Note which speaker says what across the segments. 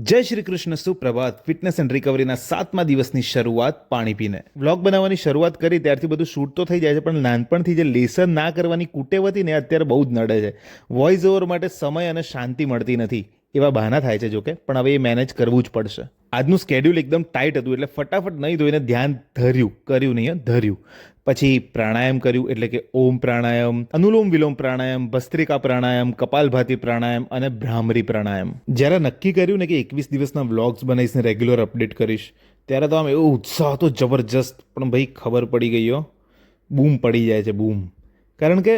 Speaker 1: જય Shri Krishna, સુપ્રભાત. Fitness and રિકવરીના 7મા દિવસની શરૂઆત પાણી પીને. વ્લોગ બનાવવાની શરૂઆત કરી ત્યારથી બધું શૂટ તો થઈ જાય છે, પણ નાનપણથી જે લેસન ના કરવાની કુટેવ હતી ને અત્યારે બહુ જ નડે છે. વોઇસ ઓવર માટે સમય અને શાંતિ મળતી નથી એવા બહાના થાય છે જોકે, પણ હવે એ મેનેજ કરવું જ પડશે. આજનું સ્કેડ્યુલ એકદમ ટાઈટ હતું એટલે ફટાફટ નહીં ધોઈને ધ્યાન કર્યું નહીં ધર્યું. પછી પ્રાણાયામ કર્યું, એટલે કે ઓમ પ્રાણાયામ, અનુલોમ વિલોમ પ્રાણાયામ, ભસ્ત્રિકા પ્રાણાયામ, કપાલભાતિ પ્રાણાયામ અને ભ્રામરી પ્રાણાયામ. જ્યારે નક્કી કર્યું ને કે 21 દિવસના વ્લોગ્સ બનાવીશ ને રેગ્યુલર અપડેટ કરીશ, ત્યારે તો આમ એવો ઉત્સાહ હતો જબરજસ્ત. પણ ભાઈ ખબર પડી ગઈ હો, બૂમ પડી જાય છે, બૂમ. કારણ કે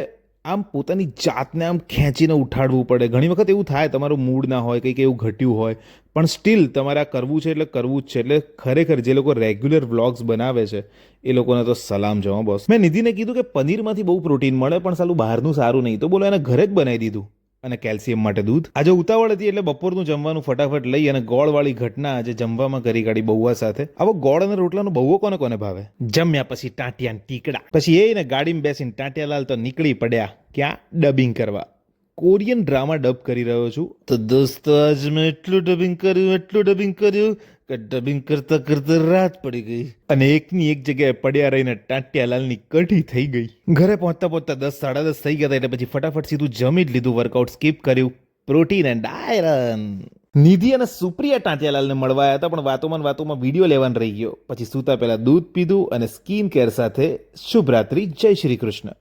Speaker 1: આમ પોતાની જાતને આમ ખેંચીને ઉઠાડવું પડે. ઘણી વખત એવું થાય તમારું મૂડ ના હોય, કંઈક એવું ઘટ્યું હોય, પણ સ્ટીલ તમારે આ કરવું છે એટલે કરવું જ છે. એટલે ખરેખર જે લોકો રેગ્યુલર વ્લોગ્સ બનાવે છે એ લોકોને તો સલામ જો બોસ. મેં નિધિને કીધું કે પનીરમાંથી બહુ પ્રોટીન મળે, પણ સાલું બહારનું સારું નહીં, તો બોલો એને ઘરે જ બનાવી દીધું. અને કેલ્શિયમ માટે દૂધ. આજે ઉતાવળ હતી એટલે બપોરનું જમવાનું ફટાફટ લઈ અને ગોળવાળી ઘટના આજે જમવામાં કરી કાઢી બહુવા સાથે. આવો ગોળ અને રોટલાનો બહુવો કોને કોને ભાવે? જમ્યા પછી ટાંટિયા ટીકડા. પછી એને ગાડીમાં બેસીને ટાંટિયાલાલ તો નીકળી પડ્યા ક્યાં? ડબિંગ કરવા. કોરિયન ડ્રામા ડબ કરી રહ્યો છું. તો દોસ્તો આજ મેં એટલું ડબિંગ કર્યું કે ડબિંગ કરતા કરતા રાત પડી ગઈ અને એકની એક જગ્યાએ પડ્યા રહીને ટાંટિયાલાલની કઢી થઈ ગઈ. ઘરે પહોંચતા 10 સાડા 10 થઈ ગયા હતા એટલે પછી ફટાફટ સીધું જમી જ લીધું, વર્કઆઉટ સ્કીપ કર્યું. Protein and iron. નિધિ અને સુપ્રિયા ટાંટિયાલાલને મળવા હતા, પણ વાતોમાં વિડીયો લેવાનું રહી ગયો. પછી સૂતા પહેલા દૂધ પીધું અને સ્કિન કેર સાથે શુભરાત્રી, જય શ્રી કૃષ્ણ.